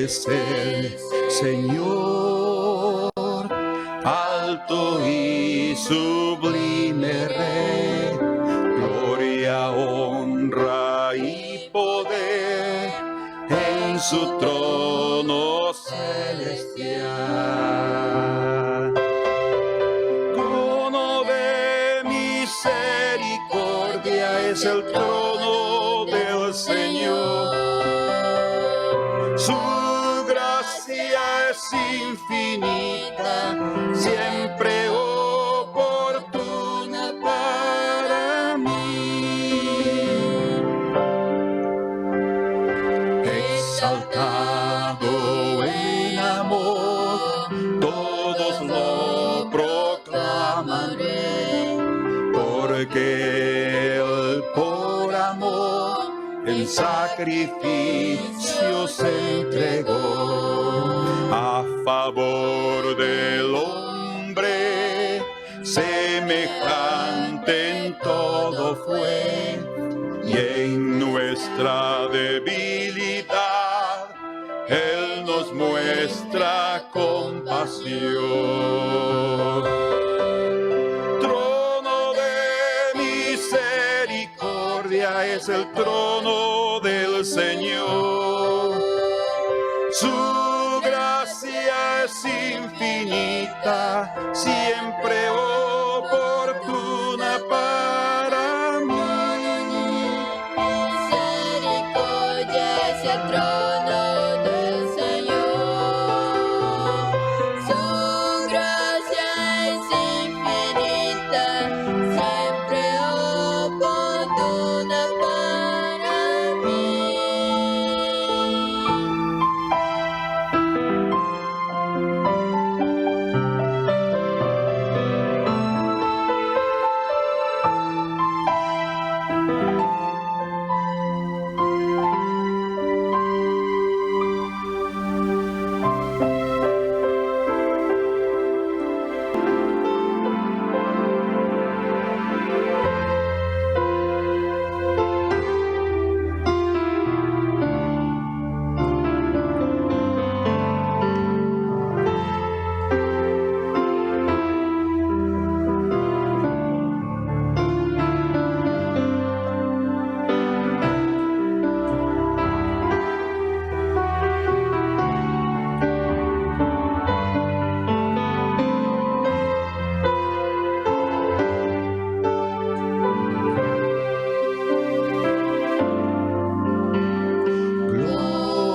es el Señor, alto y sublime Rey, gloria, honra y poder en su trono celestial. Trono de misericordia es el trono del Señor. Su gracia es infinita, siempre oportuna para mí. Exaltado en amor, todos lo proclaman, porque Él por amor en sacrificio se entregó a favor del hombre, semejante en todo fue, y en nuestra debilidad Él nos muestra compasión. Trono de misericordia es el trono del Señor. Su gracia es infinita, siempre oportuna para mí. Misericordia es el trono del Señor. Su gracia es infinita, siempre oportuna para mí.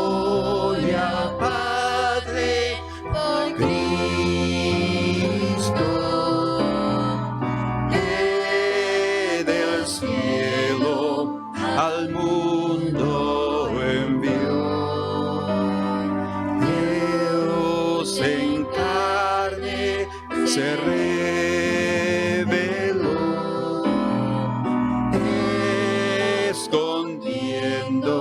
Gloria, Padre, por Cristo, que del cielo al mundo envió. Dios en carne se reveló, escondiendo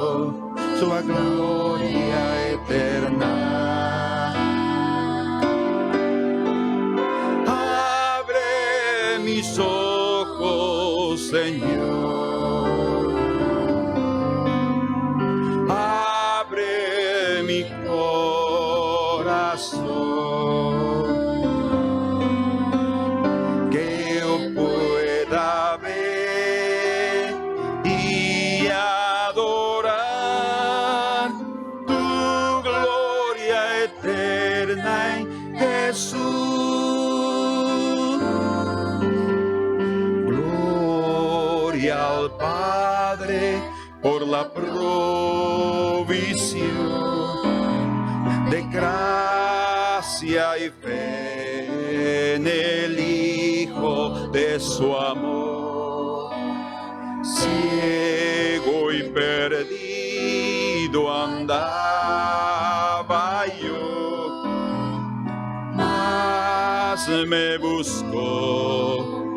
su gloria eterna. Abre mis ojos, Señor. Abre mi corazón, que yo pueda ver y adorar tu gloria eterna en Jesús. Gloria al Padre por la provisión de gracia y fe en el Hijo de su amor. Ciego y perdido andaba yo, mas me buscó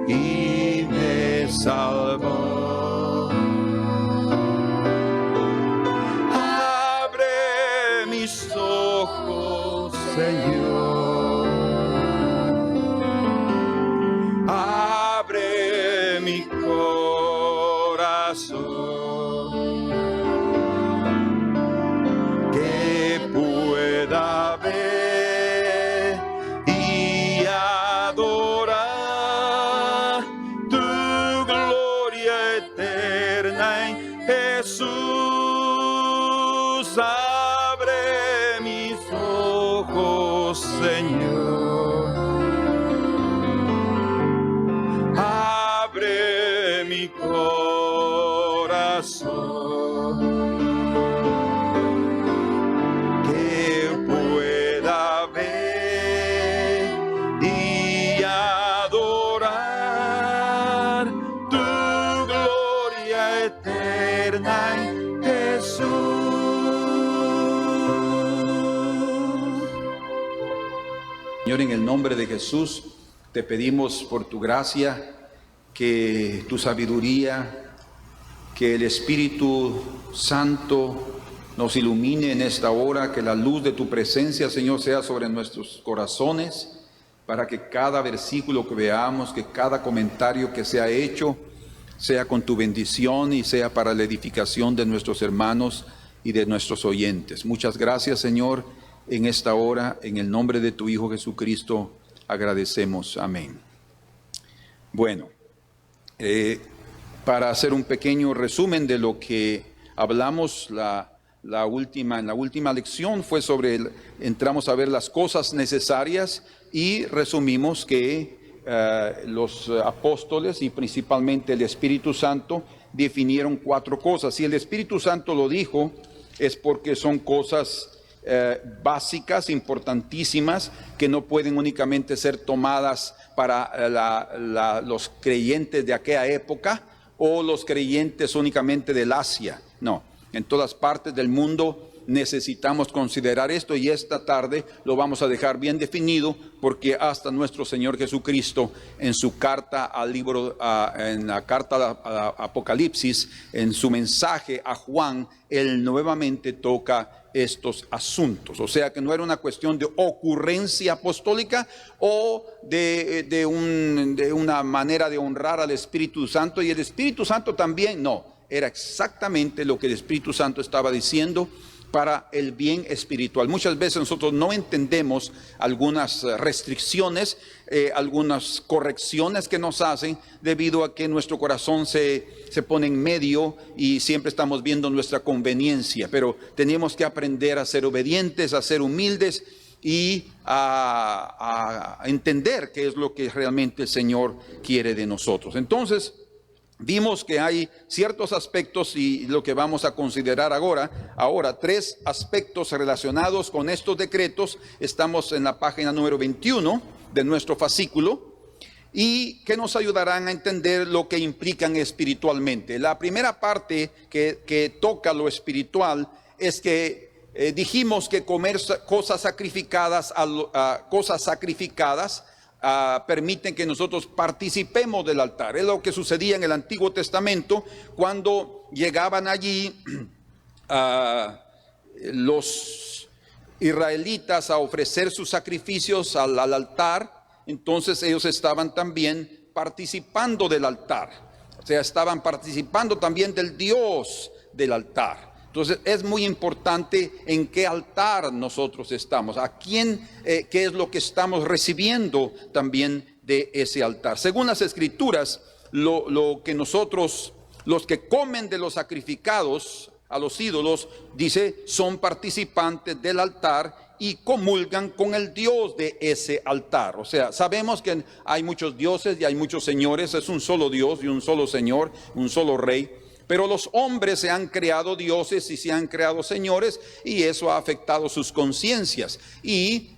y me salvó. Abre mis ojos, Señor. Abre mi corazón, que Abre mi corazón, que pueda ver y adorar tu gloria eterna en Jesús. Señor, en el nombre de Jesús, te pedimos por tu gracia, que tu sabiduría, que el Espíritu Santo nos ilumine en esta hora, que la luz de tu presencia, Señor, sea sobre nuestros corazones, para que cada versículo que veamos, que cada comentario que sea hecho, sea con tu bendición y sea para la edificación de nuestros hermanos y de nuestros oyentes. Muchas gracias, Señor, en esta hora, en el nombre de tu Hijo Jesucristo, agradecemos. Amén. Bueno, para hacer un pequeño resumen de lo que hablamos en la última lección, fue entramos a ver las cosas necesarias y resumimos que los apóstoles y principalmente el Espíritu Santo definieron 4 cosas. Si el Espíritu Santo lo dijo, es porque son cosas básicas, importantísimas, que no pueden únicamente ser tomadas para los creyentes de aquella época o los creyentes únicamente del Asia. No, en todas partes del mundo necesitamos considerar esto, y esta tarde lo vamos a dejar bien definido, porque hasta nuestro Señor Jesucristo en su carta en la carta a Apocalipsis, en su mensaje a Juan, él nuevamente toca estos asuntos. O sea que no era una cuestión de ocurrencia apostólica o de una manera de honrar al Espíritu Santo, y el Espíritu Santo también no, era exactamente lo que el Espíritu Santo estaba diciendo para el bien espiritual. Muchas veces nosotros no entendemos algunas restricciones, algunas correcciones que nos hacen, debido a que nuestro corazón se pone en medio y siempre estamos viendo nuestra conveniencia. Pero tenemos que aprender a ser obedientes, a ser humildes y a entender qué es lo que realmente el Señor quiere de nosotros. Entonces, vimos que hay ciertos aspectos, y lo que vamos a considerar ahora 3 aspectos relacionados con estos decretos. Estamos en la página número 21 de nuestro fascículo, y que nos ayudarán a entender lo que implican espiritualmente. La primera parte que toca lo espiritual es que dijimos que comer cosas sacrificadas, permiten que nosotros participemos del altar. Es lo que sucedía en el Antiguo Testamento cuando llegaban allí los israelitas a ofrecer sus sacrificios al altar. Entonces ellos estaban también participando del altar, o sea, estaban participando también del Dios del altar. Entonces es muy importante en qué altar nosotros estamos, a quién, qué es lo que estamos recibiendo también de ese altar. Según las Escrituras, lo que nosotros, los que comen de los sacrificados a los ídolos, dice, son participantes del altar y comulgan con el Dios de ese altar. O sea, sabemos que hay muchos dioses y hay muchos señores, es un solo Dios y un solo Señor, un solo Rey. Pero los hombres se han creado dioses y se han creado señores, y eso ha afectado sus conciencias. Y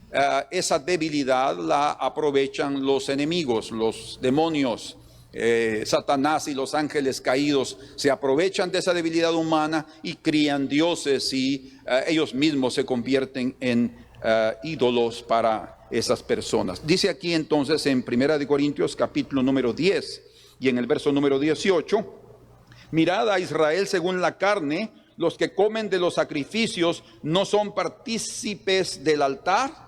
esa debilidad la aprovechan los enemigos, los demonios. Satanás y los ángeles caídos se aprovechan de esa debilidad humana y crían dioses, y ellos mismos se convierten en ídolos para esas personas. Dice aquí entonces en 1 Corintios capítulo número 10 y en el verso número 18: mirad a Israel según la carne, los que comen de los sacrificios no son partícipes del altar.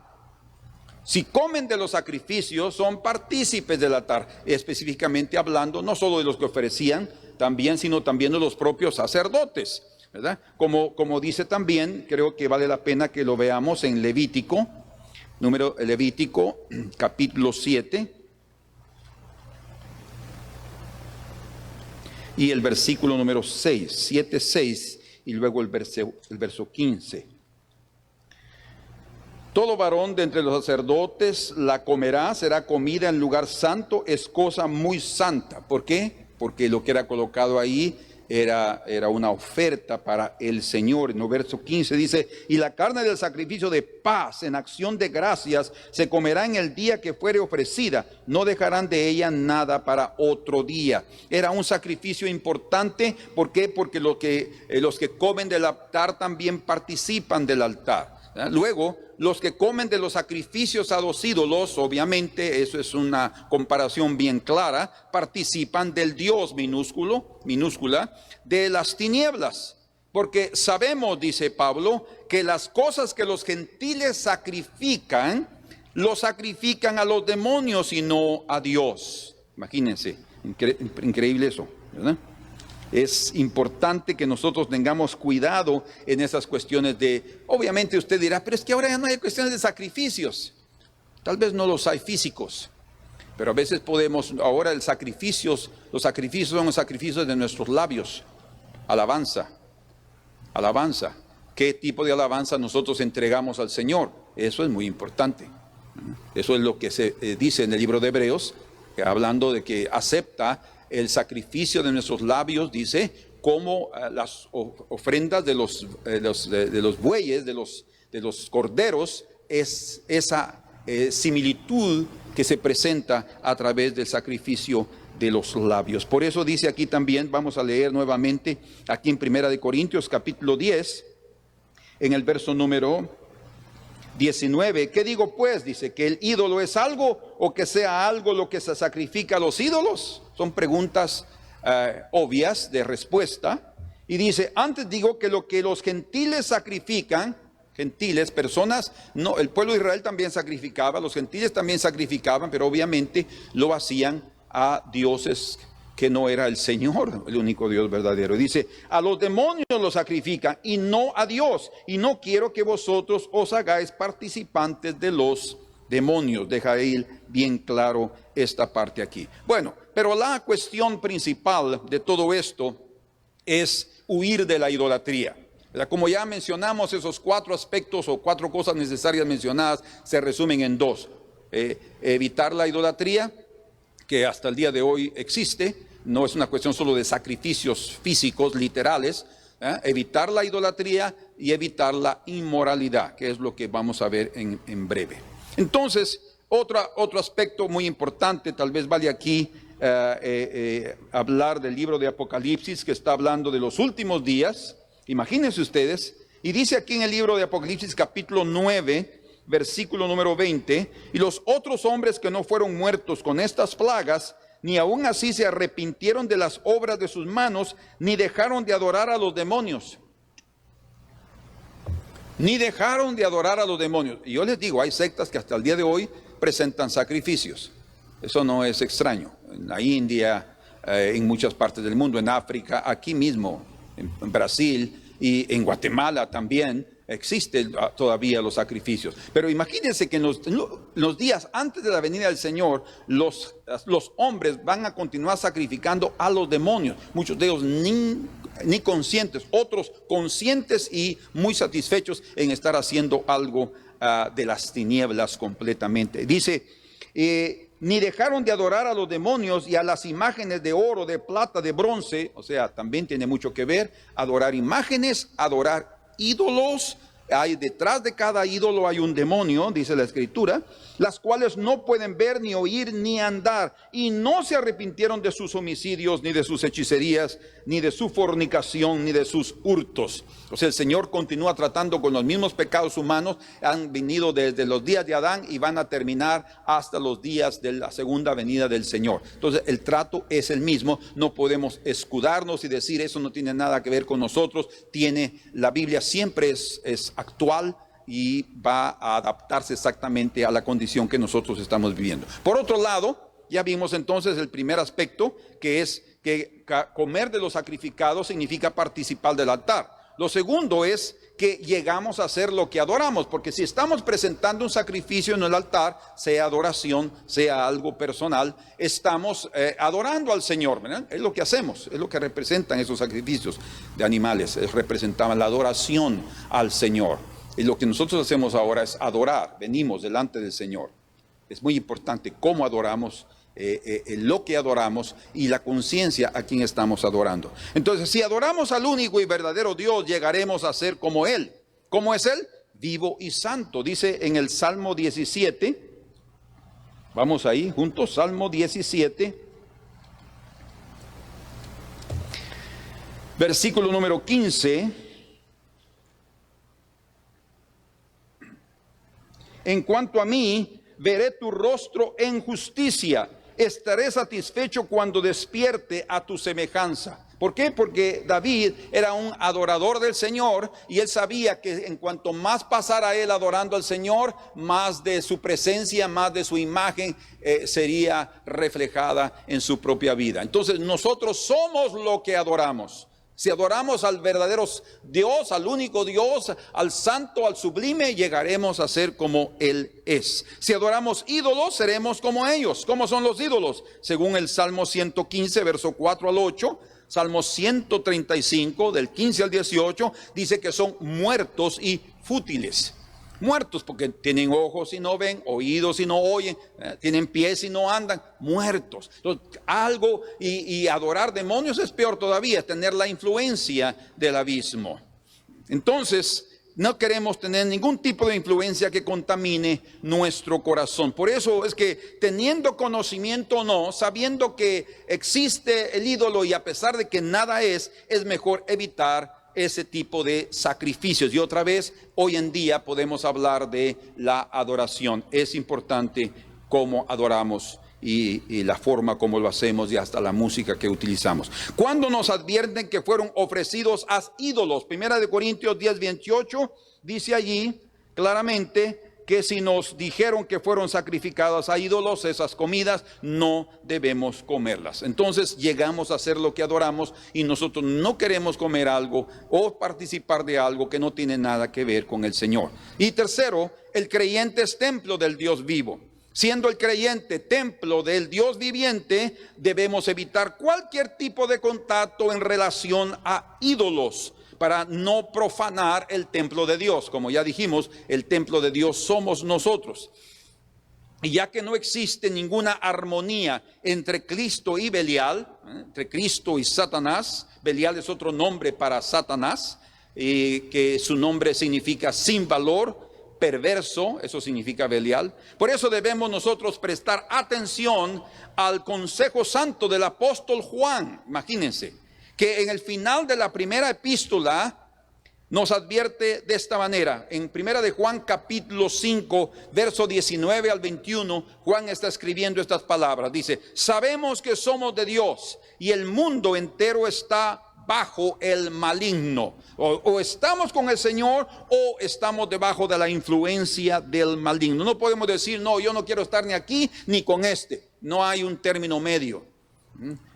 Si comen de los sacrificios, son partícipes del altar, específicamente hablando no solo de los que ofrecían también, sino también de los propios sacerdotes, ¿verdad? Como dice también, creo que vale la pena que lo veamos en Levítico capítulo 7 y el versículo número 6, 7:6, y luego el verso 15. Todo varón de entre los sacerdotes la comerá, será comida en lugar santo, es cosa muy santa. ¿Por qué? Porque lo que era colocado ahí era una oferta para el Señor. En el verso 15 dice: y la carne del sacrificio de paz en acción de gracias se comerá en el día que fuere ofrecida, no dejarán de ella nada para otro día. Era un sacrificio importante. ¿Por qué? Porque los que comen del altar también participan del altar. Luego, los que comen de los sacrificios a los ídolos, obviamente, eso es una comparación bien clara, participan del Dios minúscula, de las tinieblas. Porque sabemos, dice Pablo, que las cosas que los gentiles sacrifican, lo sacrifican a los demonios y no a Dios. Imagínense, increíble eso, ¿verdad? Es importante que nosotros tengamos cuidado en esas cuestiones de, obviamente usted dirá, pero es que ahora ya no hay cuestiones de sacrificios. Tal vez no los hay físicos, pero a veces ahora los sacrificios son los sacrificios de nuestros labios. Alabanza. ¿Qué tipo de alabanza nosotros entregamos al Señor? Eso es muy importante. Eso es lo que se dice en el libro de Hebreos, hablando de que acepta el sacrificio de nuestros labios, dice, como las ofrendas de los bueyes, de los corderos, es esa similitud que se presenta a través del sacrificio de los labios. Por eso dice aquí también, vamos a leer nuevamente, aquí en 1 Corintios capítulo 10, en el verso número 19, ¿qué digo pues? Dice, ¿que el ídolo es algo o que sea algo lo que se sacrifica a los ídolos? Son preguntas obvias de respuesta. Y dice, antes digo que lo que los gentiles sacrifican, gentiles, personas, no, el pueblo de Israel también sacrificaba, los gentiles también sacrificaban, pero obviamente lo hacían a dioses que no era el Señor, el único Dios verdadero. Dice, a los demonios los sacrifican y no a Dios. Y no quiero que vosotros os hagáis participantes de los demonios. Deja ir bien claro esta parte aquí. Bueno, pero la cuestión principal de todo esto es huir de la idolatría. Como ya mencionamos, esos 4 aspectos o 4 cosas necesarias mencionadas se resumen en 2. Evitar la idolatría, que hasta el día de hoy existe. No es una cuestión solo de sacrificios físicos, literales. Evitar la idolatría y evitar la inmoralidad, que es lo que vamos a ver en breve. Entonces, otro aspecto muy importante, tal vez vale aquí hablar del libro de Apocalipsis, que está hablando de los últimos días. Imagínense ustedes, y dice aquí en el libro de Apocalipsis capítulo 9, versículo número 20, y los otros hombres que no fueron muertos con estas plagas, ni aún así se arrepintieron de las obras de sus manos, ni dejaron de adorar a los demonios. Ni dejaron de adorar a los demonios. Y yo les digo, hay sectas que hasta el día de hoy presentan sacrificios. Eso no es extraño. En la India, en muchas partes del mundo, en África, aquí mismo, en Brasil y en Guatemala también, existen todavía los sacrificios. Pero imagínense que en los días antes de la venida del Señor, los hombres van a continuar sacrificando a los demonios. Muchos de ellos ni conscientes, otros conscientes y muy satisfechos en estar haciendo algo de las tinieblas completamente. Dice, ni dejaron de adorar a los demonios y a las imágenes de oro, de plata, de bronce. O sea, también tiene mucho que ver adorar imágenes, adorar ídolos. Hay detrás de cada ídolo hay un demonio, dice la Escritura, las cuales no pueden ver, ni oír, ni andar, y no se arrepintieron de sus homicidios, ni de sus hechicerías, ni de su fornicación, ni de sus hurtos. O sea, el Señor continúa tratando con los mismos pecados humanos. Han venido desde los días de Adán y van a terminar hasta los días de la segunda venida del Señor. Entonces el trato es el mismo. No podemos escudarnos y decir eso no tiene nada que ver con nosotros. La Biblia siempre es actual y va a adaptarse exactamente a la condición que nosotros estamos viviendo. Por otro lado, ya vimos entonces el primer aspecto, que es que comer de los sacrificados significa participar del altar. Lo segundo es que llegamos a hacer lo que adoramos, porque si estamos presentando un sacrificio en el altar, sea adoración, sea algo personal, estamos adorando al Señor, ¿verdad? Es lo que hacemos, es lo que representan esos sacrificios de animales, representaban la adoración al Señor. Y lo que nosotros hacemos ahora es adorar, venimos delante del Señor. Es muy importante cómo adoramos, lo que adoramos y la conciencia a quien estamos adorando. Entonces, si adoramos al único y verdadero Dios, llegaremos a ser como Él. ¿Cómo es Él? Vivo y santo. Dice en el Salmo 17, vamos ahí juntos, Salmo 17, versículo número 15. En cuanto a mí, veré tu rostro en justicia. Estaré satisfecho cuando despierte a tu semejanza. ¿Por qué? Porque David era un adorador del Señor y él sabía que en cuanto más pasara él adorando al Señor, más de su presencia, más de su imagen sería reflejada en su propia vida. Entonces nosotros somos lo que adoramos. Si adoramos al verdadero Dios, al único Dios, al santo, al sublime, llegaremos a ser como Él es. Si adoramos ídolos, seremos como ellos. ¿Cómo son los ídolos? Según el Salmo 115, verso 4 al 8, Salmo 135, del 15 al 18, dice que son muertos y fútiles. Muertos porque tienen ojos y no ven, oídos y no oyen, tienen pies y no andan, muertos. Entonces, algo y adorar demonios es peor todavía, tener la influencia del abismo. Entonces, no queremos tener ningún tipo de influencia que contamine nuestro corazón. Por eso es que teniendo conocimiento o no, sabiendo que existe el ídolo y a pesar de que nada es mejor evitar ese tipo de sacrificios. Y otra vez, hoy en día podemos hablar de la adoración. Es importante cómo adoramos y la forma como lo hacemos y hasta la música que utilizamos. Cuando nos advierten que fueron ofrecidos a ídolos, 1 Corintios 10:28 dice allí claramente que si nos dijeron que fueron sacrificadas a ídolos, esas comidas no debemos comerlas. Entonces llegamos a hacer lo que adoramos y nosotros no queremos comer algo o participar de algo que no tiene nada que ver con el Señor. Y tercero, el creyente es templo del Dios vivo. Siendo el creyente templo del Dios viviente, debemos evitar cualquier tipo de contacto en relación a ídolos, para no profanar el templo de Dios. Como ya dijimos, el templo de Dios somos nosotros. Y ya que no existe ninguna armonía entre Cristo y Belial, entre Cristo y Satanás, Belial es otro nombre para Satanás, que su nombre significa sin valor, perverso, eso significa Belial. Por eso debemos nosotros prestar atención al consejo santo del apóstol Juan. Imagínense que en el final de la primera epístola nos advierte de esta manera. En primera de Juan capítulo 5, verso 19 al 21, Juan está escribiendo estas palabras. Dice: sabemos que somos de Dios y el mundo entero está bajo el maligno. O estamos con el Señor o estamos debajo de la influencia del maligno. No podemos decir, no, yo no quiero estar ni aquí ni con este. No hay un término medio.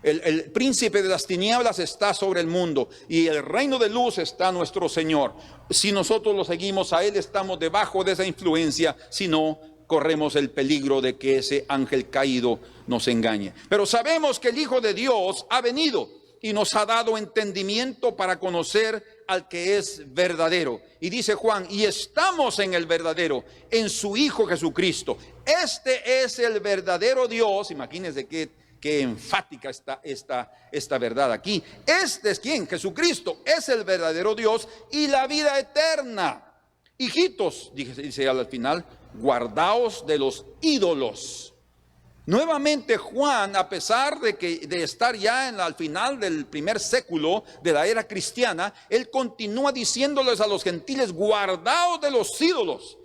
El príncipe de las tinieblas está sobre el mundo y el reino de luz está nuestro Señor. Si nosotros lo seguimos a Él, estamos debajo de esa influencia, si no, corremos el peligro de que ese ángel caído nos engañe. Pero sabemos que el Hijo de Dios ha venido y nos ha dado entendimiento para conocer al que es verdadero. Y dice Juan, y estamos en el verdadero, en su Hijo Jesucristo. Este es el verdadero Dios. Imagínense qué enfática está esta verdad aquí. Este es ¿quién? Jesucristo es el verdadero Dios y la vida eterna. Hijitos, dice al final, guardaos de los ídolos. Nuevamente Juan, a pesar de estar ya al final del primer século de la era cristiana, él continúa diciéndoles a los gentiles, guardaos de los ídolos.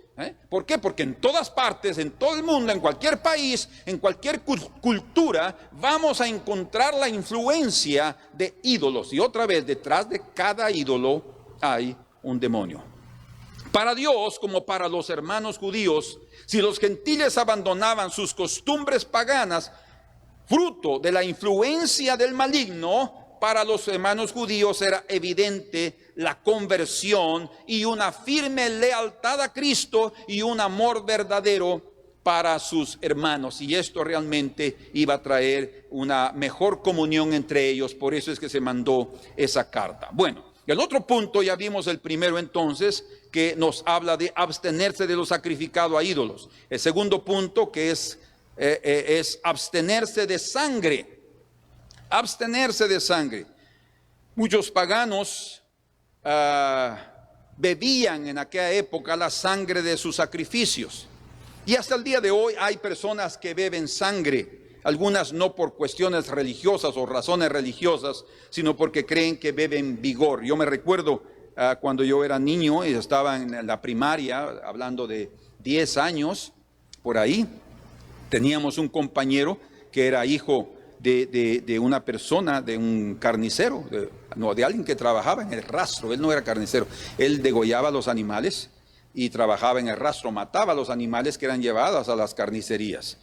¿Por qué? Porque en todas partes, en todo el mundo, en cualquier país, en cualquier cultura, vamos a encontrar la influencia de ídolos. Y otra vez, detrás de cada ídolo hay un demonio. Para Dios, como para los hermanos judíos, si los gentiles abandonaban sus costumbres paganas, fruto de la influencia del maligno, para los hermanos judíos era evidente la conversión y una firme lealtad a Cristo y un amor verdadero para sus hermanos. Y esto realmente iba a traer una mejor comunión entre ellos. Por eso es que se mandó esa carta. Bueno, el otro punto, ya vimos el primero entonces, que nos habla de abstenerse de lo sacrificado a ídolos. El segundo punto, que es abstenerse de sangre. Abstenerse de sangre. Muchos paganos bebían en aquella época la sangre de sus sacrificios. Y hasta el día de hoy hay personas que beben sangre, algunas no por cuestiones religiosas o razones religiosas, sino porque creen que beben vigor. Yo me recuerdo cuando yo era niño y estaba en la primaria, hablando de 10 años, por ahí, teníamos un compañero que era hijo de una persona, de un carnicero, de alguien que trabajaba en el rastro. Él no era carnicero, él degollaba los animales y trabajaba en el rastro, mataba a los animales que eran llevados a las carnicerías.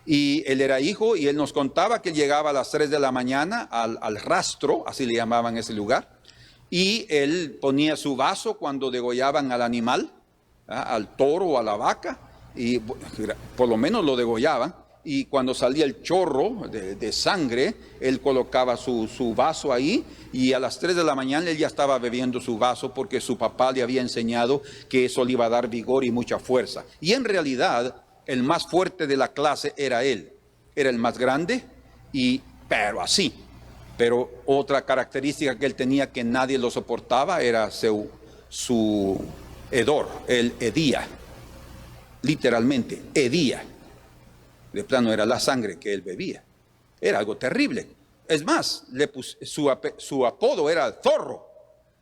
Y él era hijo y él nos contaba que llegaba a las 3 de la mañana al rastro, así le llamaban ese lugar, y él ponía su vaso cuando degollaban al animal, al toro o a la vaca, y por lo menos lo degollaban. Y cuando salía el chorro de sangre, él colocaba su vaso ahí, y a las 3 de la mañana él ya estaba bebiendo su vaso porque su papá le había enseñado que eso le iba a dar vigor y mucha fuerza. Y en realidad, el más fuerte de la clase era él. Era el más grande, pero así. Pero otra característica que él tenía que nadie lo soportaba era su hedor, él hedía. Literalmente, hedía. De plano era la sangre que él bebía. Era algo terrible. Es más, su apodo era Zorro,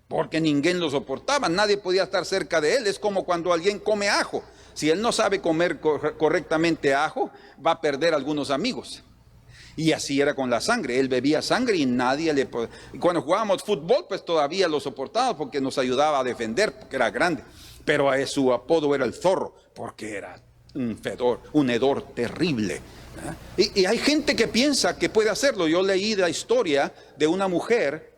porque ninguém lo soportaba, nadie podía estar cerca de él. Es como cuando alguien come ajo. Si él no sabe comer correctamente ajo, va a perder algunos amigos. Y así era con la sangre. Él bebía sangre y nadie le podía. Cuando jugábamos fútbol, pues todavía lo soportaba porque nos ayudaba a defender, porque era grande. Pero su apodo era el Zorro, porque era un hedor terrible. Y hay gente que piensa que puede hacerlo. Yo leí la historia de una mujer,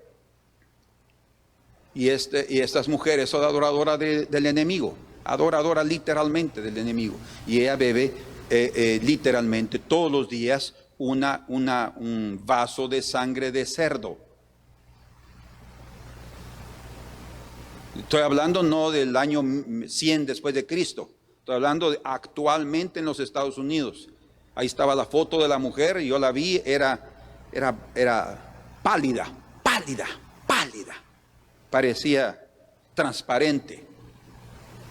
y estas mujeres son adoradoras del enemigo, adoradora literalmente del enemigo, y ella bebe literalmente todos los días un vaso de sangre de cerdo. Estoy hablando no del año 100 después de Cristo. Estoy hablando de actualmente en los Estados Unidos. Ahí estaba la foto de la mujer y yo la vi, era pálida. Parecía transparente.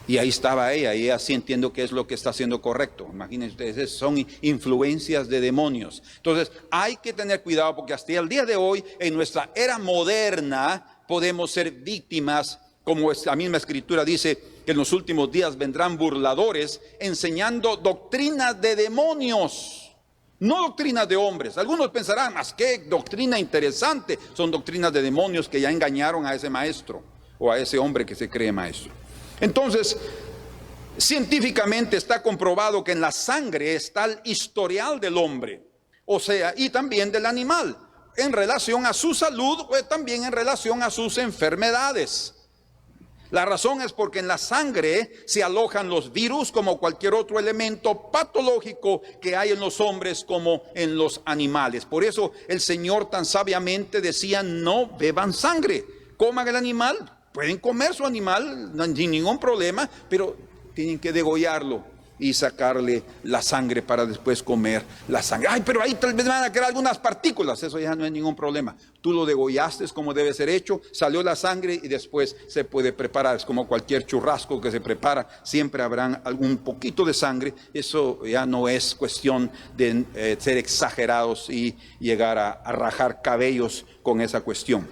Y ahí estaba ella, y ella sí entiendo que es lo que está haciendo correcto. Imagínense ustedes, son influencias de demonios. Entonces hay que tener cuidado porque hasta el día de hoy, en nuestra era moderna, podemos ser víctimas, como la misma escritura dice, que en los últimos días vendrán burladores enseñando doctrinas de demonios, no doctrinas de hombres. Algunos pensarán, más qué doctrina interesante, son doctrinas de demonios que ya engañaron a ese maestro o a ese hombre que se cree maestro. Entonces, científicamente está comprobado que en la sangre está el historial del hombre, o sea, y también del animal, en relación a su salud o también en relación a sus enfermedades. La razón es porque en la sangre se alojan los virus como cualquier otro elemento patológico que hay en los hombres como en los animales. Por eso el Señor tan sabiamente decía, no beban sangre, coman el animal, pueden comer su animal sin ningún problema, pero tienen que degollarlo y sacarle la sangre para después comer la sangre. Ay, pero ahí tal vez van a quedar algunas partículas, eso ya no es ningún problema. Tú lo degollaste como debe ser hecho, salió la sangre y después se puede preparar. Es como cualquier churrasco que se prepara, siempre habrá algún poquito de sangre. Eso ya no es cuestión de ser exagerados y llegar a rajar cabellos con esa cuestión.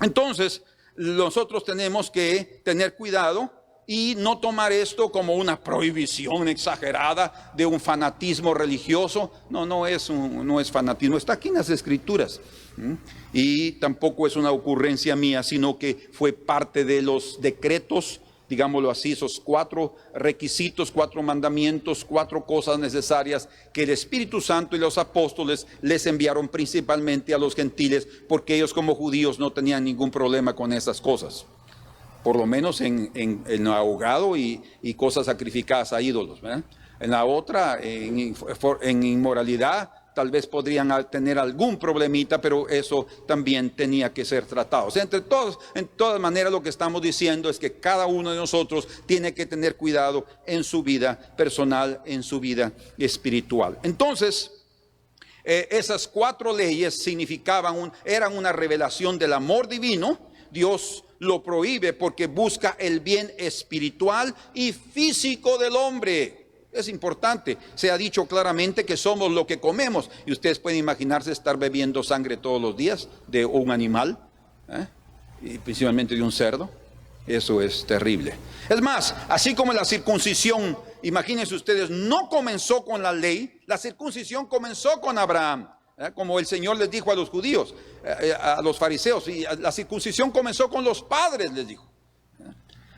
Entonces, nosotros tenemos que tener cuidado y no tomar esto como una prohibición exagerada de un fanatismo religioso. No es fanatismo, está aquí en las Escrituras. Y tampoco es una ocurrencia mía, sino que fue parte de los decretos, digámoslo así, esos 4 requisitos, 4 mandamientos, 4 cosas necesarias que el Espíritu Santo y los apóstoles les enviaron principalmente a los gentiles, porque ellos como judíos no tenían ningún problema con esas cosas. Por lo menos en ahogado y cosas sacrificadas a ídolos, ¿verdad? En la otra, en inmoralidad, tal vez podrían tener algún problemita, pero eso también tenía que ser tratado. O sea, en todas maneras lo que estamos diciendo es que cada uno de nosotros tiene que tener cuidado en su vida personal, en su vida espiritual. Entonces, esas 4 leyes eran una revelación del amor divino. Dios lo prohíbe porque busca el bien espiritual y físico del hombre. Es importante, se ha dicho claramente que somos lo que comemos. Y ustedes pueden imaginarse estar bebiendo sangre todos los días de un animal, y principalmente de un cerdo. Eso es terrible. Es más, así como la circuncisión, imagínense ustedes, no comenzó con la ley, la circuncisión comenzó con Abraham. Como el Señor les dijo a los judíos, a los fariseos, y la circuncisión comenzó con los padres, les dijo.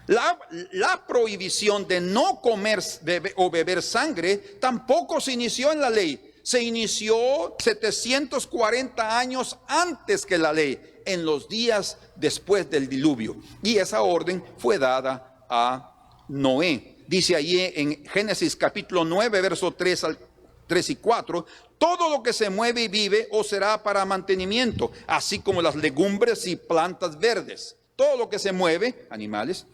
La prohibición de no comer o beber sangre tampoco se inició en la ley. Se inició 740 años antes que la ley, en los días después del diluvio. Y esa orden fue dada a Noé. Dice allí en Génesis capítulo 9, verso 3 y 4, todo lo que se mueve y vive os será para mantenimiento, así como las legumbres y plantas verdes. Todo lo que se mueve, animales,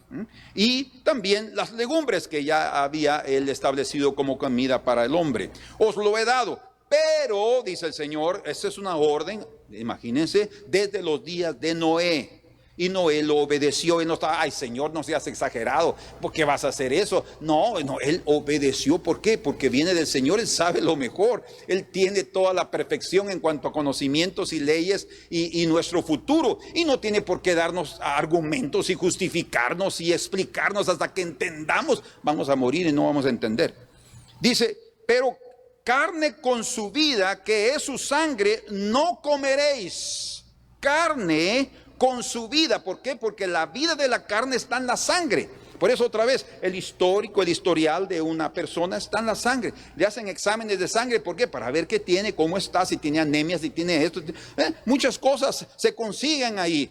y también las legumbres que ya había él establecido como comida para el hombre. Os lo he dado, pero, dice el Señor, esta es una orden, imagínense, desde los días de Noé. Y Noé lo obedeció y no estaba, ay Señor, no seas exagerado, ¿por qué vas a hacer eso? No, él obedeció. ¿Por qué? Porque viene del Señor, él sabe lo mejor, él tiene toda la perfección en cuanto a conocimientos y leyes y nuestro futuro, y no tiene por qué darnos argumentos y justificarnos y explicarnos hasta que entendamos. Vamos a morir y no vamos a entender. Dice, pero carne con su vida, que es su sangre, no comeréis. Carne con su vida. ¿Por qué? Porque la vida de la carne está en la sangre. Por eso otra vez, el historial de una persona está en la sangre. Le hacen exámenes de sangre. ¿Por qué? Para ver qué tiene, cómo está, si tiene anemia, si tiene esto. Muchas cosas se consiguen ahí.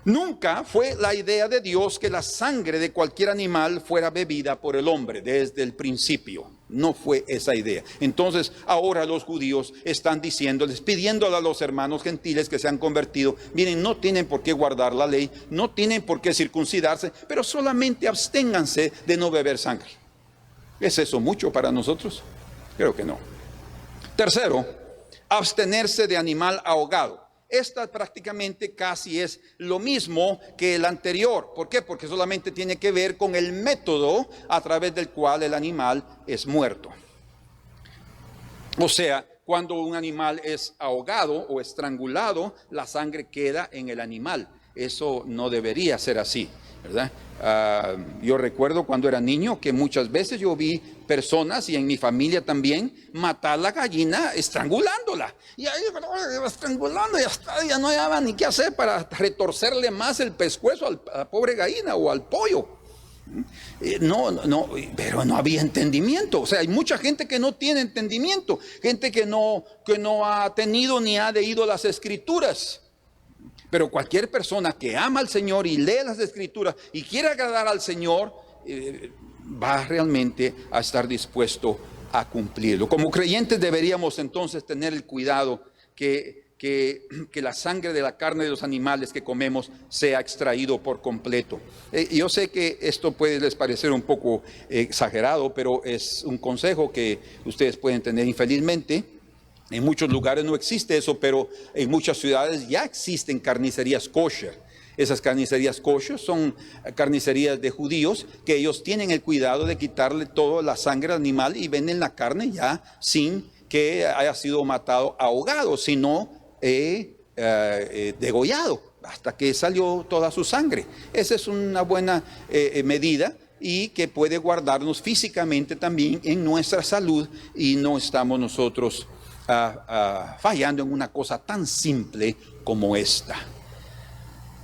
Nunca fue la idea de Dios que la sangre de cualquier animal fuera bebida por el hombre desde el principio. No fue esa idea. Entonces ahora los judíos están diciéndoles, pidiéndole a los hermanos gentiles que se han convertido, miren, no tienen por qué guardar la ley, no tienen por qué circuncidarse, pero solamente absténganse de no beber sangre. ¿Es eso mucho para nosotros? Creo que no. Tercero, abstenerse de animal ahogado. Esta prácticamente casi es lo mismo que el anterior. ¿Por qué? Porque solamente tiene que ver con el método a través del cual el animal es muerto. O sea, cuando un animal es ahogado o estrangulado, la sangre queda en el animal. Eso no debería ser así, ¿verdad? Yo recuerdo cuando era niño que muchas veces yo vi personas, y en mi familia también, matar la gallina estrangulándola. Y ahí estrangulando, ya no había ni qué hacer para retorcerle más el pescuezo a la pobre gallina o al pollo. Pero no había entendimiento. O sea, hay mucha gente que no tiene entendimiento, gente que no ha tenido ni ha leído las escrituras. Pero cualquier persona que ama al Señor y lee las escrituras y quiere agradar al Señor, va realmente a estar dispuesto a cumplirlo. Como creyentes deberíamos entonces tener el cuidado que la sangre de la carne de los animales que comemos sea extraído por completo. Yo sé que esto puede les parecer un poco exagerado, pero es un consejo que ustedes pueden tener. Infelizmente, en muchos lugares no existe eso, pero en muchas ciudades ya existen carnicerías kosher. Esas carnicerías kosher son carnicerías de judíos que ellos tienen el cuidado de quitarle toda la sangre al animal y venden la carne ya sin que haya sido matado ahogado, sino degollado hasta que salió toda su sangre. Esa es una buena medida y que puede guardarnos físicamente también en nuestra salud, y no estamos nosotros fallando en una cosa tan simple como esta.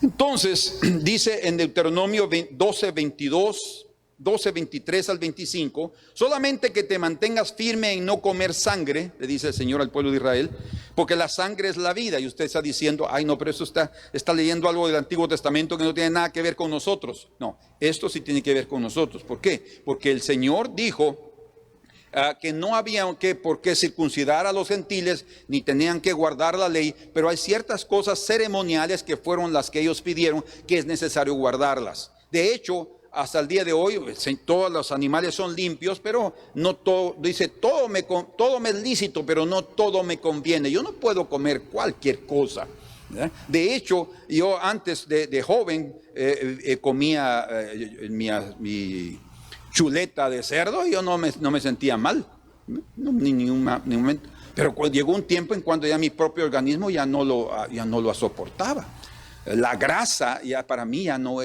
Entonces dice en Deuteronomio 12:23 al 25, solamente que te mantengas firme en no comer sangre, le dice el Señor al pueblo de Israel, porque la sangre es la vida. Y usted está diciendo, ay no, pero eso está leyendo algo del Antiguo Testamento que no tiene nada que ver con nosotros. No, esto sí tiene que ver con nosotros. ¿Por qué? Porque el Señor dijo que no había por qué circuncidar a los gentiles, ni tenían que guardar la ley, pero hay ciertas cosas ceremoniales que fueron las que ellos pidieron, que es necesario guardarlas. De hecho, hasta el día de hoy, todos los animales son limpios, pero no todo, dice, todo me es lícito, pero no todo me conviene. Yo no puedo comer cualquier cosa. De hecho, yo antes de joven comía mi chuleta de cerdo y yo no me sentía mal, ni un momento. Pero llegó un tiempo en cuando ya mi propio organismo ya no lo soportaba. La grasa ya para mí ya no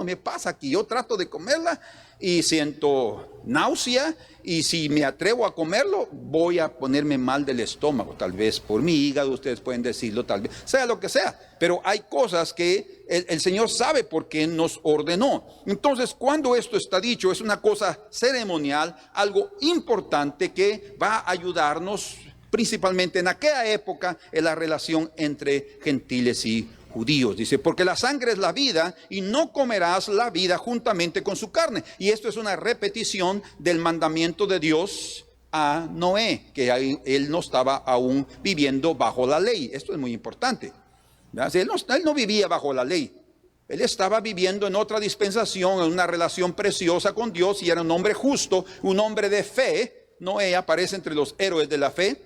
me pasa, que yo trato de comerla y siento náusea, y si me atrevo a comerlo voy a ponerme mal del estómago, tal vez por mi hígado, ustedes pueden decirlo, tal vez sea lo que sea, pero hay cosas que el Señor sabe por qué nos ordenó. Entonces, cuando esto está dicho, es una cosa ceremonial, algo importante que va a ayudarnos principalmente en aquella época en la relación entre gentiles y judíos. Dice, porque la sangre es la vida y no comerás la vida juntamente con su carne. Y esto es una repetición del mandamiento de Dios a Noé, que él no estaba aún viviendo bajo la ley. Esto es muy importante. Él no vivía bajo la ley. Él estaba viviendo en otra dispensación, en una relación preciosa con Dios, y era un hombre justo, un hombre de fe. Noé aparece entre los héroes de la fe.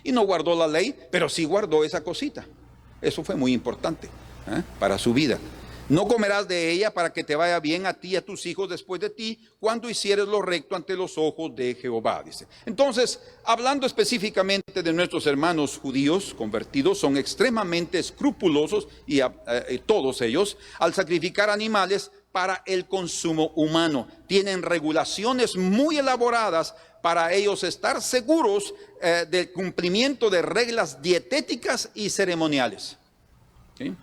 Y no guardó la ley, pero sí guardó esa cosita. Eso fue muy importante para su vida. No comerás de ella para que te vaya bien a ti y a tus hijos después de ti, cuando hicieres lo recto ante los ojos de Jehová, dice. Entonces, hablando específicamente de nuestros hermanos judíos convertidos, son extremadamente escrupulosos, y todos ellos, al sacrificar animales para el consumo humano. Tienen regulaciones muy elaboradas para ellos estar seguros del cumplimiento de reglas dietéticas y ceremoniales. ¿Sí?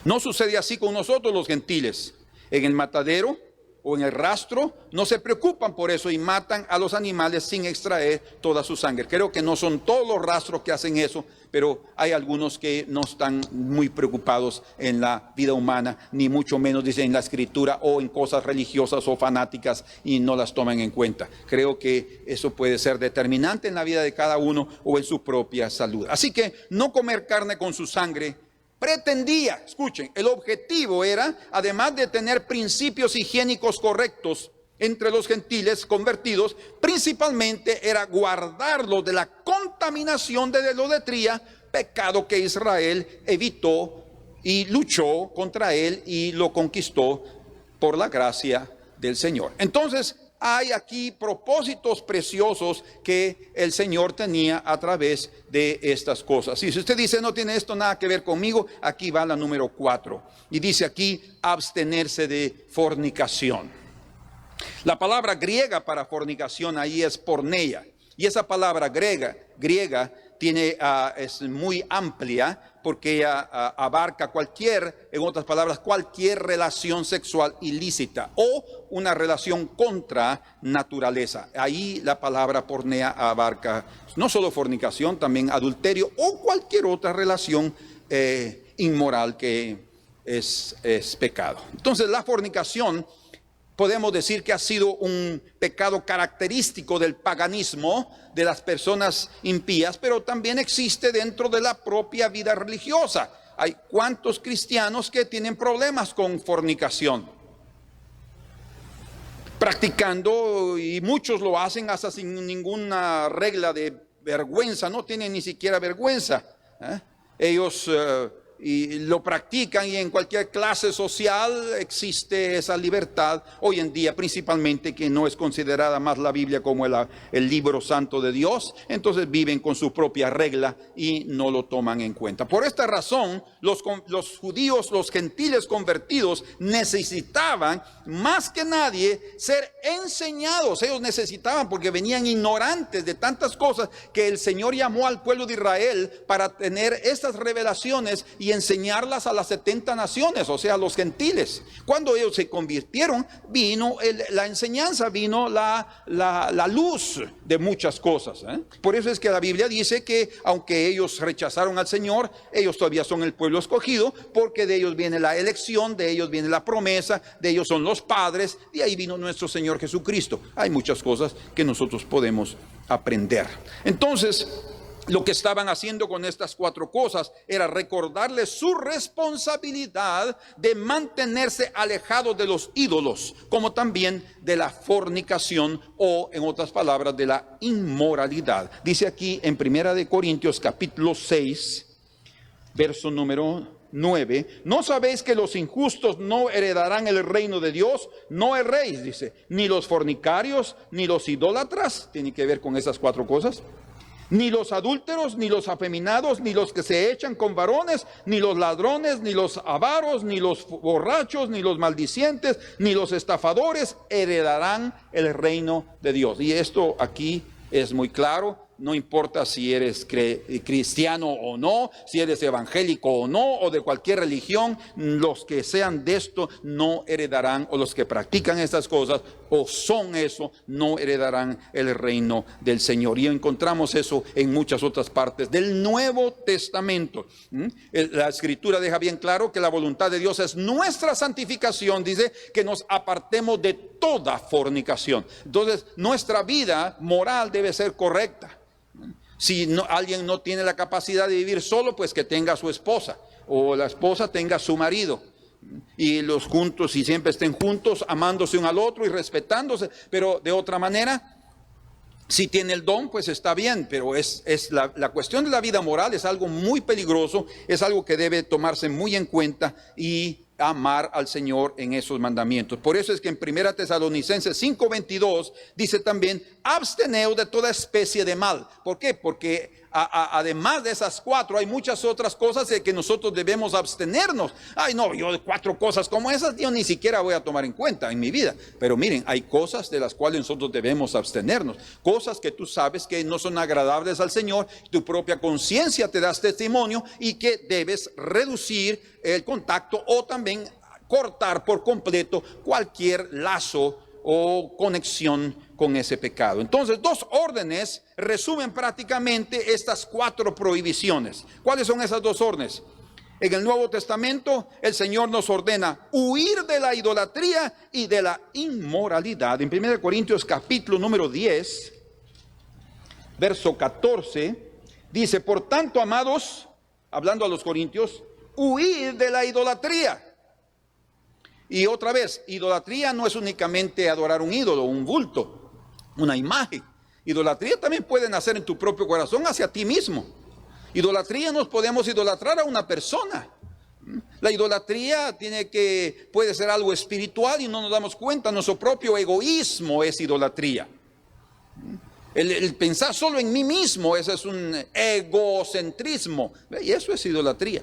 No sucede así con nosotros los gentiles. En el matadero o en el rastro no se preocupan por eso y matan a los animales sin extraer toda su sangre. Creo que no son todos los rastros que hacen eso, pero hay algunos que no están muy preocupados en la vida humana, ni mucho menos, dice, en la escritura o en cosas religiosas o fanáticas, y no las toman en cuenta. Creo que eso puede ser determinante en la vida de cada uno o en su propia salud. Así que no comer carne con su sangre pretendía, escuchen, el objetivo era, además de tener principios higiénicos correctos entre los gentiles convertidos, principalmente era guardarlo de la contaminación de la idolatría, pecado que Israel evitó y luchó contra él y lo conquistó por la gracia del Señor. Entonces, hay aquí propósitos preciosos que el Señor tenía a través de estas cosas. Y si usted dice, no tiene esto nada que ver conmigo, aquí va la número 4. Y dice aquí, abstenerse de fornicación. La palabra griega para fornicación ahí es porneia. Y esa palabra griega es muy amplia, porque ella abarca en otras palabras, cualquier relación sexual ilícita o una relación contra naturaleza. Ahí la palabra porneia abarca no solo fornicación, también adulterio o cualquier otra relación inmoral que es pecado. Entonces, la fornicación podemos decir que ha sido un pecado característico del paganismo, de las personas impías, pero también existe dentro de la propia vida religiosa. Hay cuantos cristianos que tienen problemas con fornicación, practicando, y muchos lo hacen hasta sin ninguna regla de vergüenza, no tienen ni siquiera vergüenza. Ellos y lo practican, y en cualquier clase social existe esa libertad hoy en día, principalmente que no es considerada más la Biblia como el libro santo de Dios. Entonces viven con su propia regla y no lo toman en cuenta. Por esta razón, los judíos, los gentiles convertidos, necesitaban más que nadie ser enseñados. Ellos necesitaban, porque venían ignorantes de tantas cosas, que el Señor llamó al pueblo de Israel para tener estas revelaciones y enseñarlas a las 70 naciones, o sea, a los gentiles. Cuando ellos se convirtieron, vino la enseñanza, vino la luz de muchas cosas. Por eso es que la Biblia dice que aunque ellos rechazaron al Señor, ellos todavía son el pueblo escogido, porque de ellos viene la elección, de ellos viene la promesa, de ellos son los padres, y ahí vino nuestro Señor Jesucristo. Hay muchas cosas que nosotros podemos aprender. Entonces, lo que estaban haciendo con estas 4 cosas era recordarles su responsabilidad de mantenerse alejados de los ídolos, como también de la fornicación, o en otras palabras, de la inmoralidad. Dice aquí en 1 Corintios capítulo 6, verso número 9: ¿no sabéis que los injustos no heredarán el reino de Dios? No erréis, dice, ni los fornicarios, ni los idólatras, tiene que ver con esas 4 cosas, ni los adúlteros, ni los afeminados, ni los que se echan con varones, ni los ladrones, ni los avaros, ni los borrachos, ni los maldicientes, ni los estafadores heredarán el reino de Dios. Y esto aquí es muy claro. No importa si eres cristiano o no, si eres evangélico o no, o de cualquier religión, los que sean de esto no heredarán, o los que practican estas cosas o son eso, no heredarán el reino del Señor. Y encontramos eso en muchas otras partes del Nuevo Testamento. La Escritura deja bien claro que la voluntad de Dios es nuestra santificación, dice que nos apartemos de toda fornicación. Entonces, nuestra vida moral debe ser correcta. Si alguien no tiene la capacidad de vivir solo, pues que tenga a su esposa, o la esposa tenga a su marido, y los juntos, y siempre estén juntos, amándose uno al otro y respetándose. Pero de otra manera, si tiene el don, pues está bien, pero la cuestión de la vida moral es algo muy peligroso, es algo que debe tomarse muy en cuenta y amar al Señor en esos mandamientos. Por eso es que en 1 Tesalonicenses 5:22 dice también: absteneos de toda especie de mal. ¿Por qué? Porque además de esas 4 hay muchas otras cosas de que nosotros debemos abstenernos. Ay, no, yo 4 cosas como esas yo ni siquiera voy a tomar en cuenta en mi vida. Pero miren, hay cosas de las cuales nosotros debemos abstenernos, cosas que tú sabes que no son agradables al Señor, tu propia conciencia te da testimonio, y que debes reducir el contacto, o también cortar por completo cualquier lazo o conexión con ese pecado. Entonces, 2 órdenes resumen prácticamente estas 4 prohibiciones. ¿Cuáles son esas 2 órdenes? En el Nuevo Testamento, el Señor nos ordena huir de la idolatría y de la inmoralidad. En 1 Corintios capítulo número 10, verso 14, dice: por tanto, amados, hablando a los corintios, huir de la idolatría. Y otra vez, idolatría no es únicamente adorar un ídolo, un bulto, una imagen. Idolatría también puede nacer en tu propio corazón hacia ti mismo. Idolatría nos podemos idolatrar a una persona. La idolatría puede ser algo espiritual y no nos damos cuenta. Nuestro propio egoísmo es idolatría. El pensar solo en mí mismo, ese es un egocentrismo, y eso es idolatría.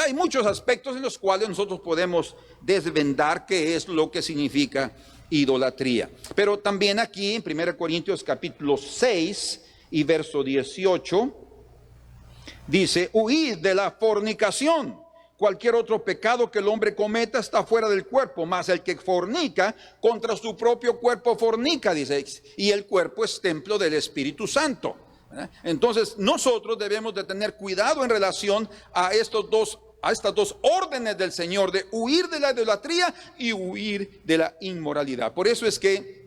Hay muchos aspectos en los cuales nosotros podemos desvendar qué es lo que significa idolatría. Pero también aquí en 1 Corintios capítulo 6 y verso 18 dice: huid de la fornicación. Cualquier otro pecado que el hombre cometa está fuera del cuerpo, mas el que fornica contra su propio cuerpo fornica, dice, y el cuerpo es templo del Espíritu Santo. Entonces nosotros debemos de tener cuidado en relación a estas dos órdenes del Señor, de huir de la idolatría y huir de la inmoralidad. Por eso es que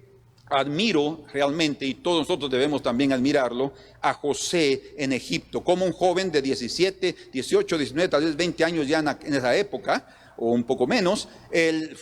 admiro realmente, y todos nosotros debemos también admirarlo, a José en Egipto, como un joven de 17, 18, 19, tal vez 20 años ya en esa época, o un poco menos. Él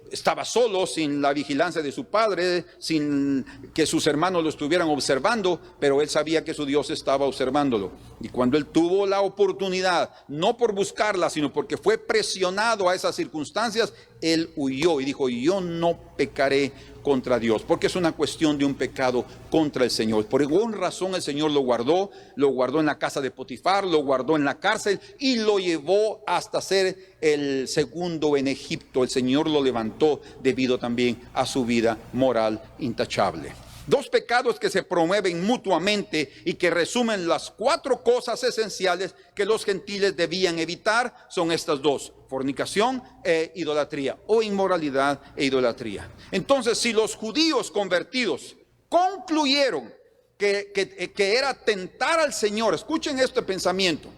estaba solo, sin la vigilancia de su padre, sin que sus hermanos lo estuvieran observando, pero él sabía que su Dios estaba observándolo. Y cuando él tuvo la oportunidad, no por buscarla, sino porque fue presionado a esas circunstancias, él huyó y dijo: yo no pecaré contra Dios, porque es una cuestión de un pecado contra el Señor. Por alguna razón el Señor lo guardó en la casa de Potifar, lo guardó en la cárcel y lo llevó hasta ser el segundo en Egipto. El Señor lo levantó debido también a su vida moral intachable. Dos pecados que se promueven mutuamente y que resumen las 4 cosas esenciales que los gentiles debían evitar. Son estas dos: fornicación e idolatría, o inmoralidad e idolatría. Entonces, si los judíos convertidos concluyeron que era tentar al Señor, escuchen este pensamiento,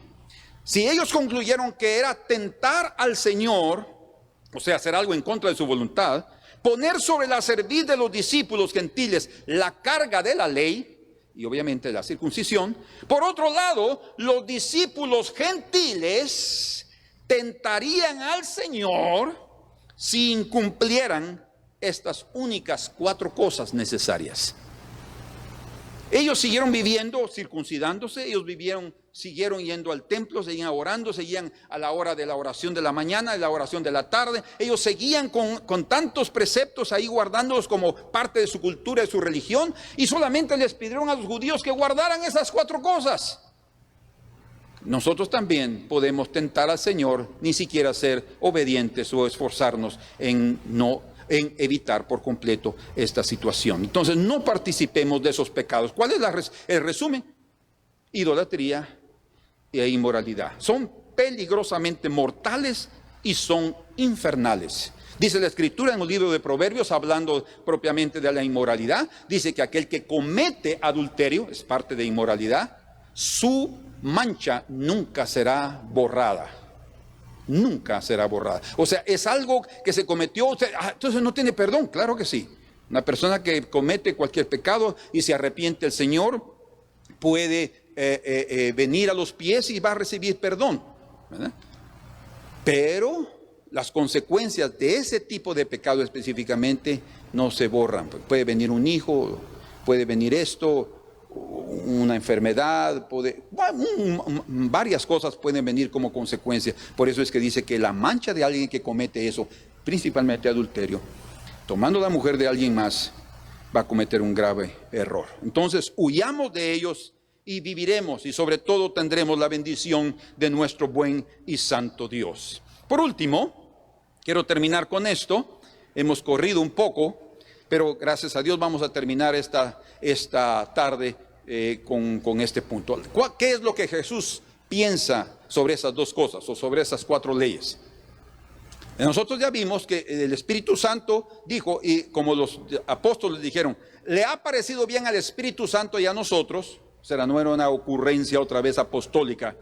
si ellos concluyeron que era tentar al Señor, o sea, hacer algo en contra de su voluntad, poner sobre la cerviz de los discípulos gentiles la carga de la ley y obviamente la circuncisión, por otro lado, los discípulos gentiles tentarían al Señor si incumplieran estas únicas 4 cosas necesarias. Ellos siguieron viviendo, circuncidándose, ellos siguieron yendo al templo, seguían orando, seguían a la hora de la oración de la mañana, de la oración de la tarde. Ellos seguían con tantos preceptos ahí, guardándolos como parte de su cultura y su religión, y solamente les pidieron a los judíos que guardaran esas 4 cosas. Nosotros también podemos tentar al Señor, ni siquiera ser obedientes o esforzarnos en evitar por completo esta situación. Entonces, no participemos de esos pecados. ¿Cuál es el resumen? Idolatría e inmoralidad. Son peligrosamente mortales y son infernales. Dice la Escritura en el libro de Proverbios, hablando propiamente de la inmoralidad, dice que aquel que comete adulterio, es parte de inmoralidad, su mancha nunca será borrada. Nunca será borrada. O sea, es algo que se cometió, entonces no tiene perdón. Claro que sí. Una persona que comete cualquier pecado y se arrepiente el Señor puede venir a los pies y va a recibir perdón, ¿verdad? Pero las consecuencias de ese tipo de pecado específicamente no se borran. Puede venir un hijo, puede venir esto, una enfermedad, varias cosas pueden venir como consecuencia. Por eso es que dice que la mancha de alguien que comete eso, principalmente adulterio, tomando la mujer de alguien más, va a cometer un grave error. Entonces, huyamos de ellos y viviremos, y sobre todo tendremos la bendición de nuestro buen y santo Dios. Por último, quiero terminar con esto. Hemos corrido un poco, pero gracias a Dios vamos a terminar esta tarde con este punto. ¿Qué es lo que Jesús piensa sobre esas 2 cosas o sobre esas 4 leyes? Nosotros ya vimos que el Espíritu Santo dijo, y como los apóstoles dijeron, le ha parecido bien al Espíritu Santo y a nosotros. O sea, no era una ocurrencia otra vez apostólica,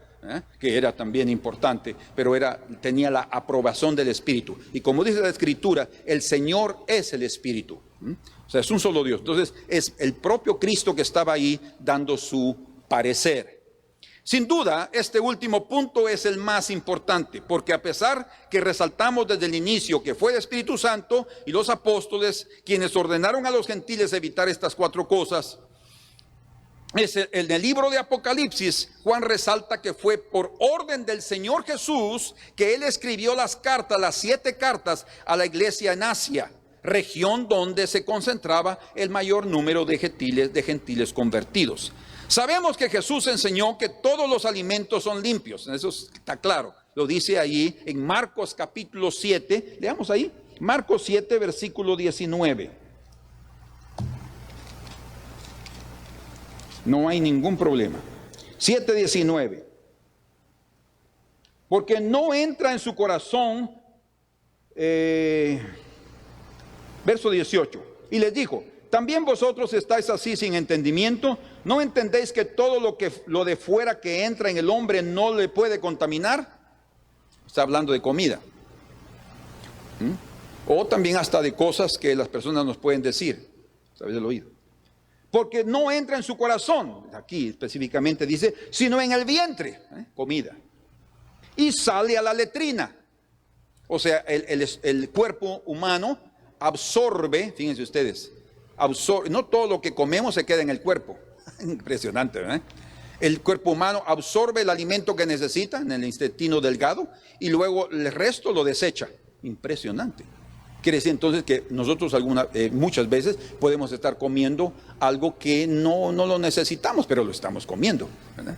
que era también importante, pero tenía la aprobación del Espíritu. Y como dice la Escritura, el Señor es el Espíritu. O sea, es un solo Dios. Entonces, es el propio Cristo que estaba ahí dando su parecer. Sin duda, este último punto es el más importante, porque a pesar que resaltamos desde el inicio que fue el Espíritu Santo y los apóstoles quienes ordenaron a los gentiles evitar estas 4 cosas, en el libro de Apocalipsis, Juan resalta que fue por orden del Señor Jesús que Él escribió las 7 cartas a la iglesia en Asia, región donde se concentraba el mayor número de gentiles convertidos. Sabemos que Jesús enseñó que todos los alimentos son limpios, eso está claro, lo dice ahí en Marcos capítulo 7, leamos ahí, Marcos 7 versículo 19. No hay ningún problema. 7:19. Porque no entra en su corazón, verso 18, y les dijo, ¿también vosotros estáis así sin entendimiento? ¿No entendéis que todo lo de fuera que entra en el hombre no le puede contaminar? Está hablando de comida. O también hasta de cosas que las personas nos pueden decir. ¿Sabes el oído? Porque no entra en su corazón, aquí específicamente dice, sino en el vientre, comida. Y sale a la letrina. O sea, el cuerpo humano absorbe, fíjense ustedes, no todo lo que comemos se queda en el cuerpo. Impresionante, ¿verdad? El cuerpo humano absorbe el alimento que necesita en el intestino delgado y luego el resto lo desecha. Impresionante. Quiere decir entonces que nosotros muchas veces podemos estar comiendo algo que no lo necesitamos, pero lo estamos comiendo, ¿verdad?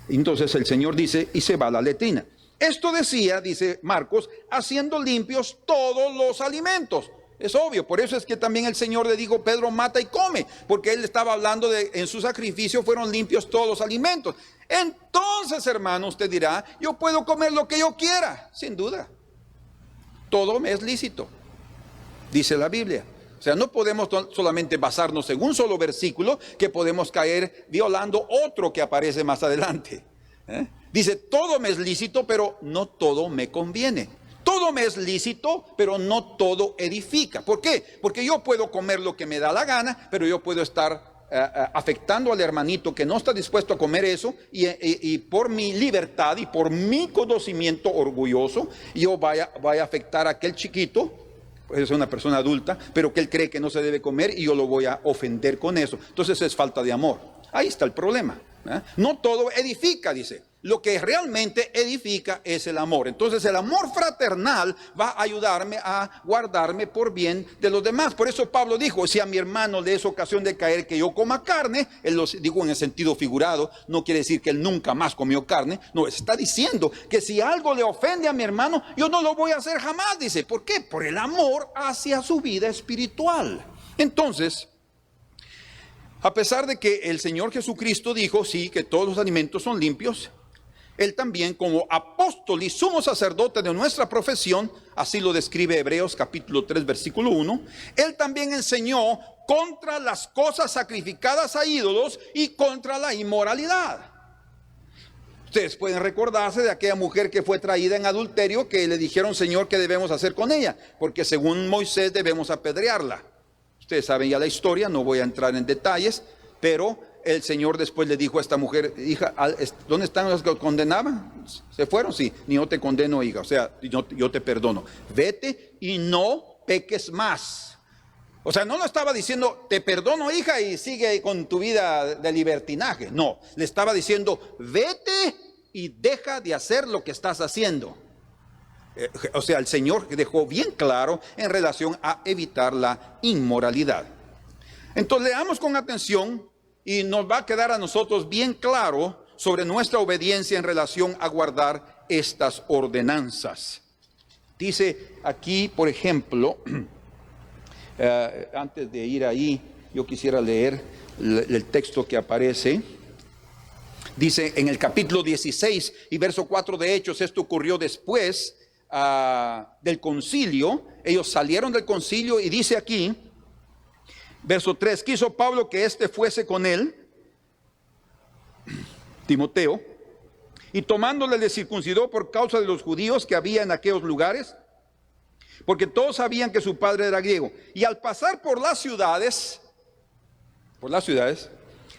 Entonces el Señor dice, y se va a la letrina. Esto decía, dice Marcos, haciendo limpios todos los alimentos. Es obvio, por eso es que también el Señor le dijo, Pedro, mata y come, porque él estaba hablando de, en su sacrificio fueron limpios todos los alimentos. Entonces, hermano, usted dirá, yo puedo comer lo que yo quiera, sin duda. Todo me es lícito, dice la Biblia. O sea, no podemos solamente basarnos en un solo versículo, que podemos caer violando otro que aparece más adelante. Dice, todo me es lícito, pero no todo me conviene. Todo me es lícito, pero no todo edifica. ¿Por qué? Porque yo puedo comer lo que me da la gana, pero yo puedo estar afectando al hermanito que no está dispuesto a comer eso, y por mi libertad y por mi conocimiento orgulloso, yo vaya a afectar a aquel chiquito, puede ser una persona adulta, pero que él cree que no se debe comer, y yo lo voy a ofender con eso. Entonces es falta de amor. Ahí está el problema. No todo edifica, dice. Lo que realmente edifica es el amor. Entonces el amor fraternal va a ayudarme a guardarme por bien de los demás. Por eso Pablo dijo, si a mi hermano le es ocasión de caer que yo coma carne, él lo dijo en el sentido figurado, no quiere decir que él nunca más comió carne, no, está diciendo que si algo le ofende a mi hermano, yo no lo voy a hacer jamás, dice. ¿Por qué? Por el amor hacia su vida espiritual. Entonces, a pesar de que el Señor Jesucristo dijo, sí, que todos los alimentos son limpios, Él también, como apóstol y sumo sacerdote de nuestra profesión, así lo describe Hebreos capítulo 3 versículo 1, Él también enseñó contra las cosas sacrificadas a ídolos y contra la inmoralidad. Ustedes pueden recordarse de aquella mujer que fue traída en adulterio, que le dijeron, Señor, ¿qué debemos hacer con ella? Porque según Moisés debemos apedrearla. Ustedes saben ya la historia, no voy a entrar en detalles, pero el Señor después le dijo a esta mujer, hija, ¿dónde están los que condenaban? ¿Se fueron? Sí, ni yo te condeno, hija, o sea, yo te perdono. Vete y no peques más. O sea, no lo estaba diciendo, te perdono, hija, y sigue con tu vida de libertinaje. No, le estaba diciendo, vete y deja de hacer lo que estás haciendo. O sea, el Señor dejó bien claro en relación a evitar la inmoralidad. Entonces leamos con atención y nos va a quedar a nosotros bien claro sobre nuestra obediencia en relación a guardar estas ordenanzas. Dice aquí, por ejemplo, antes de ir ahí, yo quisiera leer el texto que aparece. Dice en el capítulo 16 y verso 4 de Hechos, esto ocurrió después del concilio. Ellos salieron del concilio y dice aquí, verso 3, quiso Pablo que éste fuese con él, Timoteo, y tomándole le circuncidó por causa de los judíos que había en aquellos lugares, porque todos sabían que su padre era griego. Y al pasar por las ciudades,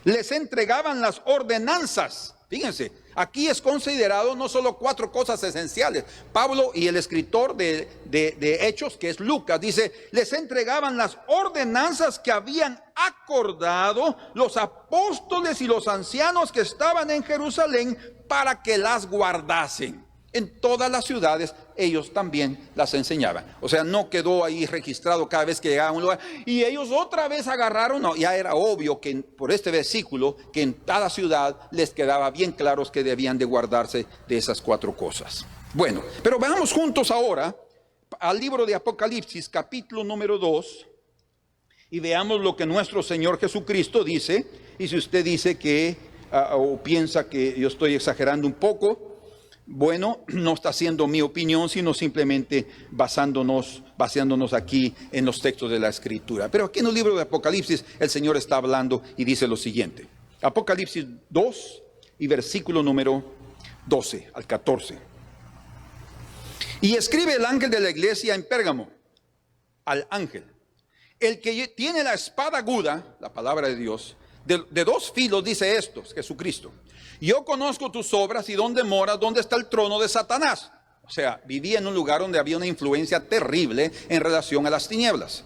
les entregaban las ordenanzas. Fíjense, aquí es considerado no solo 4 cosas esenciales. Pablo y el escritor de Hechos, que es Lucas, dice, les entregaban las ordenanzas que habían acordado los apóstoles y los ancianos que estaban en Jerusalén para que las guardasen. En todas las ciudades ellos también las enseñaban. O sea, no quedó ahí registrado cada vez que llegaban a un lugar y ellos otra vez agarraron. No, ya era obvio que por este versículo que en cada ciudad les quedaba bien claros que debían de guardarse de esas 4 cosas. Bueno, pero veamos juntos ahora al libro de Apocalipsis, capítulo número 2, y veamos lo que nuestro Señor Jesucristo dice. Y si usted dice que o piensa que yo estoy exagerando un poco, bueno, no está siendo mi opinión, sino simplemente basándonos aquí en los textos de la Escritura. Pero aquí en el libro de Apocalipsis el Señor está hablando y dice lo siguiente. Apocalipsis 2 y versículo número 12 al 14. Y escribe el ángel de la iglesia en Pérgamo, al ángel, el que tiene la espada aguda, la palabra de Dios, de 2 filos, dice esto, Jesucristo. Yo conozco tus obras y dónde moras, dónde está el trono de Satanás. O sea, vivía en un lugar donde había una influencia terrible en relación a las tinieblas.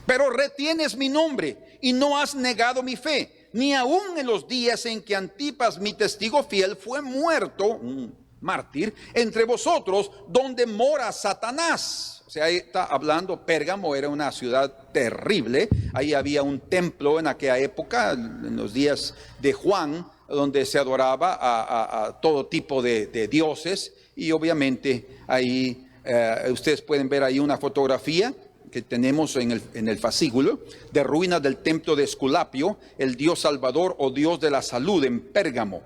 Pero retienes mi nombre y no has negado mi fe, ni aun en los días en que Antipas, mi testigo fiel, fue muerto, un mártir, entre vosotros, donde mora Satanás. O sea, ahí está hablando, Pérgamo era una ciudad terrible. Ahí había un templo en aquella época, en los días de Juan, donde se adoraba a todo tipo de dioses. Y obviamente ahí ustedes pueden ver ahí una fotografía que tenemos en el fascículo, de ruinas del templo de Esculapio, el dios salvador o dios de la salud en Pérgamo.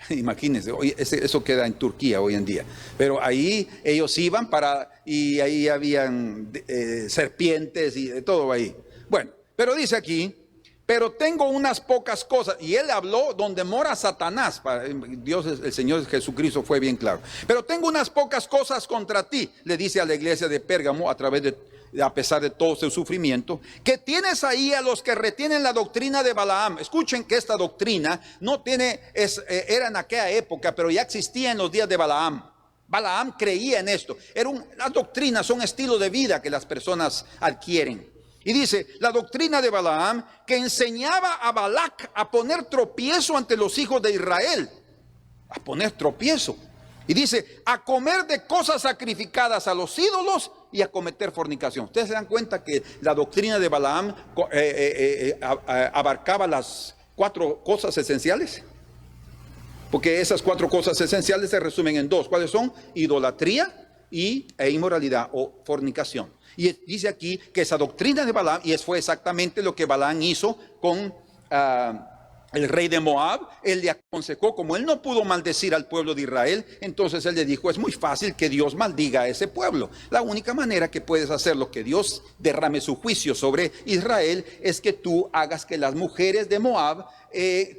Imagínense, eso queda en Turquía hoy en día. Pero ahí ellos iban y ahí habían serpientes y de todo ahí. Bueno, pero dice aquí, pero tengo unas pocas cosas. Y él habló donde mora Satanás. Dios, el Señor Jesucristo fue bien claro. Pero tengo unas pocas cosas contra ti, le dice a la iglesia de Pérgamo a pesar de todo su sufrimiento, que tienes ahí a los que retienen la doctrina de Balaam. Escuchen que esta doctrina era en aquella época, pero ya existía en los días de Balaam. Balaam creía en esto. Las doctrinas son estilos de vida que las personas adquieren. Y dice, la doctrina de Balaam, que enseñaba a Balac a poner tropiezo ante los hijos de Israel. A poner tropiezo. Y dice, a comer de cosas sacrificadas a los ídolos y a cometer fornicación. ¿Ustedes se dan cuenta que la doctrina de Balaam abarcaba las 4 cosas esenciales? Porque esas 4 cosas esenciales se resumen en 2. ¿Cuáles son? Idolatría e inmoralidad o fornicación. Y dice aquí que esa doctrina de Balaam, y fue exactamente lo que Balaam hizo con el rey de Moab. Él le aconsejó, como él no pudo maldecir al pueblo de Israel, entonces él le dijo, es muy fácil que Dios maldiga a ese pueblo. La única manera que puedes hacerlo, que Dios derrame su juicio sobre Israel, es que tú hagas que las mujeres de Moab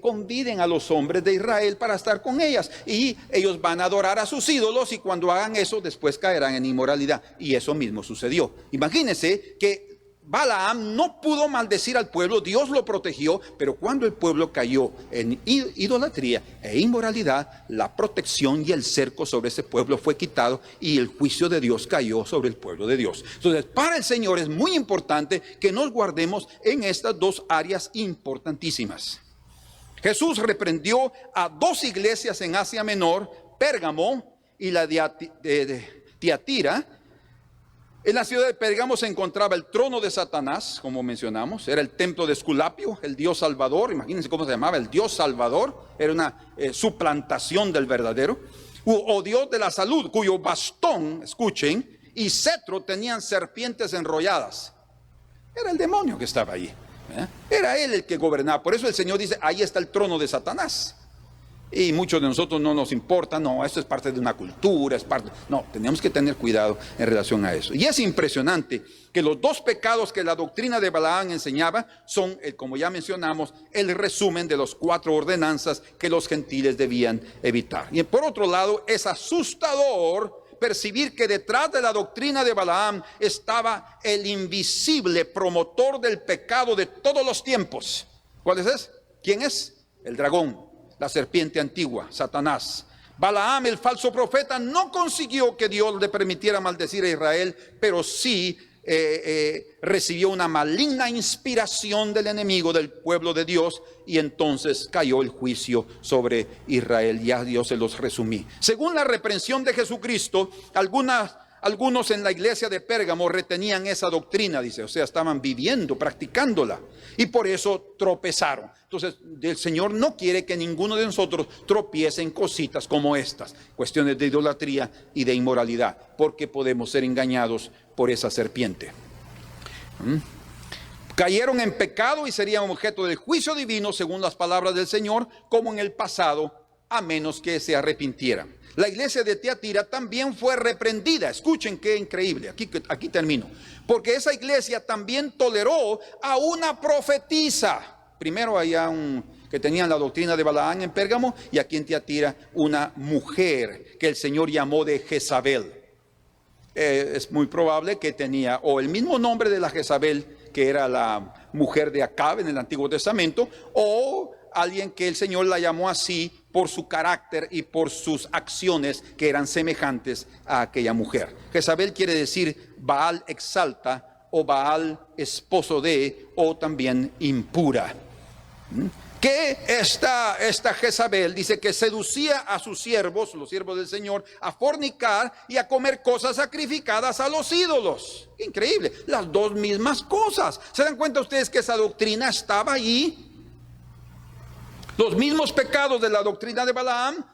conviden a los hombres de Israel para estar con ellas, y ellos van a adorar a sus ídolos, y cuando hagan eso después caerán en inmoralidad. Y eso mismo sucedió. Imagínense que Balaam no pudo maldecir al pueblo, Dios lo protegió, pero cuando el pueblo cayó en idolatría e inmoralidad, la protección y el cerco sobre ese pueblo fue quitado y el juicio de Dios cayó sobre el pueblo de Dios. Entonces, para el Señor es muy importante que nos guardemos en estas 2 áreas importantísimas. Jesús reprendió a 2 iglesias en Asia Menor, Pérgamo y la de Tiatira. En la ciudad de Pérgamo se encontraba el trono de Satanás, como mencionamos. Era el templo de Esculapio, el Dios Salvador. Imagínense cómo se llamaba, el Dios Salvador. Era una suplantación del verdadero. O Dios de la salud, cuyo bastón, escuchen, y cetro tenían serpientes enrolladas. Era el demonio que estaba ahí. Era él el que gobernaba. Por eso el Señor dice, ahí está el trono de Satanás. Y muchos de nosotros no nos importa, no, esto es parte de una cultura, no, tenemos que tener cuidado en relación a eso. Y es impresionante que los 2 pecados que la doctrina de Balaam enseñaba son, como ya mencionamos, el resumen de las 4 ordenanzas que los gentiles debían evitar. Y por otro lado, es asustador percibir que detrás de la doctrina de Balaam estaba el invisible promotor del pecado de todos los tiempos. ¿Cuál es ese? ¿Quién es? El dragón. La serpiente antigua, Satanás. Balaam, el falso profeta, no consiguió que Dios le permitiera maldecir a Israel, pero sí recibió una maligna inspiración del enemigo del pueblo de Dios, y entonces cayó el juicio sobre Israel. Ya Dios se los resumí. Según la reprensión de Jesucristo, algunos en la iglesia de Pérgamo retenían esa doctrina, dice, o sea, estaban viviendo, practicándola, y por eso tropezaron. Entonces, el Señor no quiere que ninguno de nosotros tropiece en cositas como estas, cuestiones de idolatría y de inmoralidad, porque podemos ser engañados por esa serpiente. Cayeron en pecado y serían objeto del juicio divino, según las palabras del Señor, como en el pasado, a menos que se arrepintieran. La iglesia de Tiatira también fue reprendida. Escuchen qué increíble, aquí termino. Porque esa iglesia también toleró a una profetisa. Primero había que tenían la doctrina de Balaam en Pérgamo, y aquí en Tiatira una mujer que el Señor llamó de Jezabel. Es muy probable que tenía o el mismo nombre de la Jezabel, que era la mujer de Acab en el Antiguo Testamento, o alguien que el Señor la llamó así por su carácter y por sus acciones que eran semejantes a aquella mujer. Jezabel quiere decir Baal exalta, o Baal esposo de, o también impura. Que esta Jezabel dice que seducía a sus siervos, los siervos del Señor, a fornicar y a comer cosas sacrificadas a los ídolos. Increíble, las 2 mismas cosas. ¿Se dan cuenta ustedes que esa doctrina estaba allí? Los mismos pecados de la doctrina de Balaam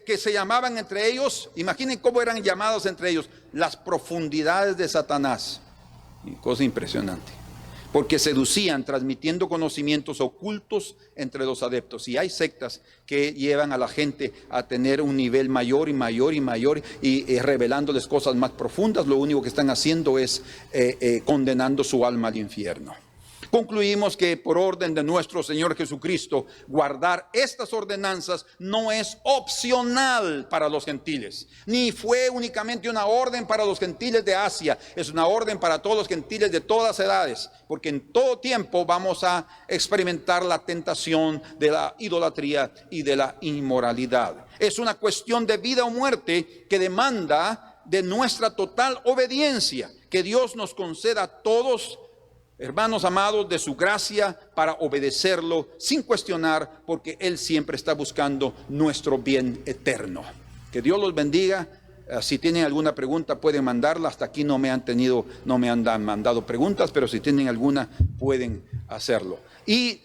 que se llamaban entre ellos, imaginen cómo eran llamados entre ellos, las profundidades de Satanás. Cosa impresionante. Porque seducían, transmitiendo conocimientos ocultos entre los adeptos. Y hay sectas que llevan a la gente a tener un nivel mayor y mayor y mayor, y revelándoles cosas más profundas. Lo único que están haciendo es condenando su alma al infierno. Concluimos que por orden de nuestro Señor Jesucristo, guardar estas ordenanzas no es opcional para los gentiles, ni fue únicamente una orden para los gentiles de Asia, es una orden para todos los gentiles de todas edades, porque en todo tiempo vamos a experimentar la tentación de la idolatría y de la inmoralidad. Es una cuestión de vida o muerte que demanda de nuestra total obediencia, que Dios nos conceda a todos, hermanos amados, de su gracia para obedecerlo sin cuestionar, porque Él siempre está buscando nuestro bien eterno. Que Dios los bendiga. Si tienen alguna pregunta pueden mandarla. Hasta aquí no me han mandado preguntas, pero si tienen alguna pueden hacerlo. Y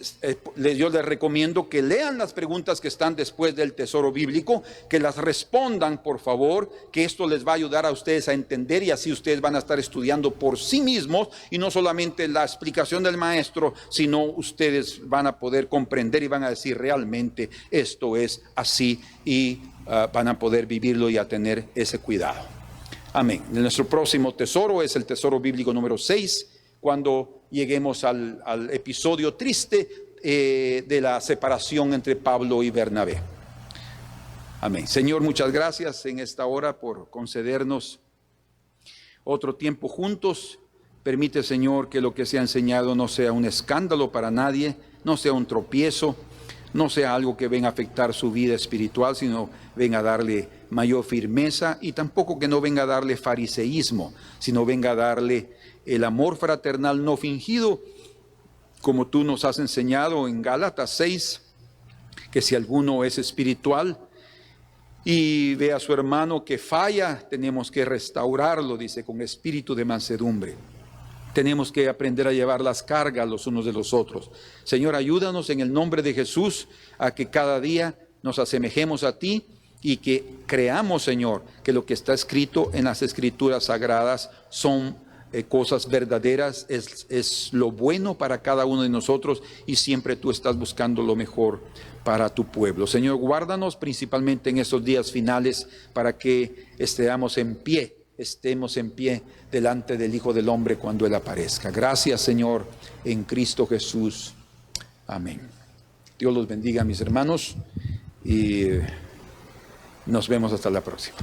yo les recomiendo que lean las preguntas que están después del tesoro bíblico, que las respondan por favor, que esto les va a ayudar a ustedes a entender, y así ustedes van a estar estudiando por sí mismos, y no solamente la explicación del maestro, sino ustedes van a poder comprender y van a decir realmente esto es así, y van a poder vivirlo y a tener ese cuidado. Amén. Nuestro próximo tesoro es el tesoro bíblico número 6, cuando lleguemos al episodio triste de la separación entre Pablo y Bernabé. Amén. Señor, muchas gracias en esta hora por concedernos otro tiempo juntos. Permite, Señor, que lo que se ha enseñado no sea un escándalo para nadie, no sea un tropiezo, no sea algo que venga a afectar su vida espiritual, sino venga a darle mayor firmeza, y tampoco que no venga a darle fariseísmo, sino venga a darle el amor fraternal no fingido, como tú nos has enseñado en Gálatas 6, que si alguno es espiritual y ve a su hermano que falla, tenemos que restaurarlo, dice, con espíritu de mansedumbre. Tenemos que aprender a llevar las cargas los unos de los otros. Señor, ayúdanos en el nombre de Jesús a que cada día nos asemejemos a ti, y que creamos, Señor, que lo que está escrito en las Escrituras sagradas son cosas verdaderas, es lo bueno para cada uno de nosotros, y siempre tú estás buscando lo mejor para tu pueblo. Señor, guárdanos principalmente en estos días finales, para que estemos en pie delante del Hijo del Hombre cuando Él aparezca. Gracias, Señor, en Cristo Jesús. Amén. Dios los bendiga, mis hermanos, y nos vemos hasta la próxima.